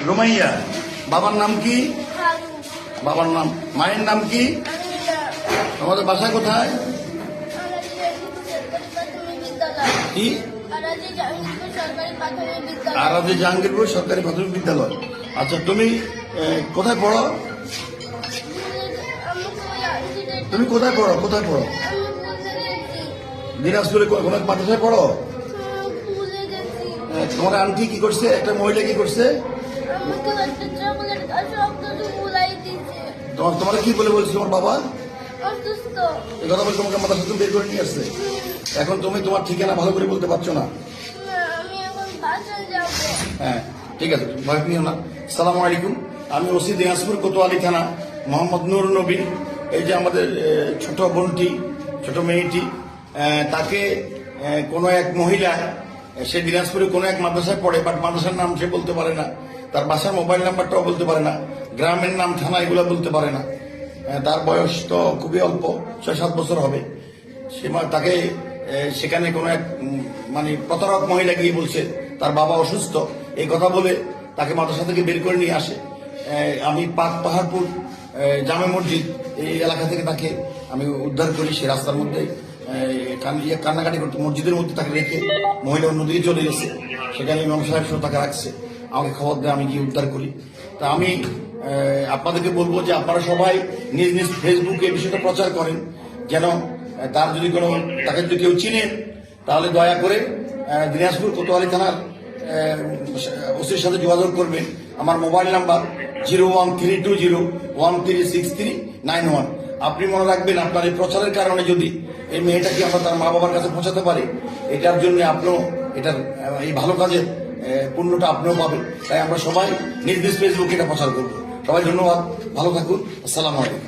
রুমাইয়া। বাবার নাম কি? বাবার নাম। মায়ের নাম কি? তোমাদের বাসা কোথায়? কি? আরাজি জাহাঙ্গীরপুর সরকারি প্রাথমিক বিদ্যালয়। আচ্ছা, তুমি কোথায় পড়ো? তুমি কোথায় পড়ো? কোথায় পড়ো? দিনাজপুরে কোন মাদ্রাসায় পড়ো? তোমার আন্টি কি করছে? একটা মহিলা কি করছে? তোমার কি বলে বলছে তোমার বাবা? এই কথা বলে তোমাকে মাদ্রাসা থেকে বের করে নিয়ে আসছে। এখন তুমি তোমার ঠিকানা ভালো করে বলতে পারছো না। হ্যাঁ, ঠিক আছে, ভয় পেও না। সালামু আলাইকুম, আমি ওসি দিনাজপুর কোতোয়ালি থানা মোহাম্মদ নূর নবী। এই যে আমাদের ছোট বোনটি, ছোট মেয়েটি, তাকে কোনো এক মহিলা, সে দিনাজপুরে কোনো এক মাদ্রাসায় পড়ে, বাট মাদ্রাসার নাম সে বলতে পারে না, তার বাসার মোবাইল নাম্বারটাও বলতে পারে না, গ্রামের নাম, থানা এগুলো বলতে পারে না। তার বয়স তো খুবই অল্প, 6-7 বছর হবে। সে তাকে সেখানে কোনো এক মানে প্রতারক মহিলা গিয়ে বলছে তার বাবা অসুস্থ, এই কথা বলে তাকে মাদ্রাসা থেকে বের করে নিয়ে আসে। আমি পাহাড়পুর জামে মসজিদ এই এলাকা থেকে তাকে আমি উদ্ধার করি। সে রাস্তার মধ্যে কান্নাকাটি করতে, মসজিদের মধ্যে তাকে রেখে মহিলা অন্যদিকে চলে গেছে। সেখানে ইমাম সাহেব সহ তাকে রাখছে, আমাকে খবর দেয়, আমি গিয়ে উদ্ধার করি। তা আমি আপনাদেরকে বলবো যে আপনারা সবাই নিজ নিজ ফেসবুকে এই বিষয়টা প্রচার করেন, যেন তার যদি কোনো, তাকে যদি কেউ চিনেন তাহলে দয়া করে দিনাজপুর কোতোয়ালি থানার ওসির সাথে যোগাযোগ করবেন। আমার মোবাইল নাম্বার 01320136391। আপনি মনে রাখবেন, আপনার এই প্রচারের কারণে যদি এই মেয়েটাকে আমরা তার মা বাবার কাছে পৌঁছাতে পারি, এটার জন্য আপনিও এটার এই ভালো কাজের পুণ্যটা আপনিও পাবেন। তাই আমরা সবাই নিজ নিজ ফেসবুকে এটা প্রচার করবো। সবাই ধন্যবাদ, ভালো থাকুন, আসসালামু আলাইকুম।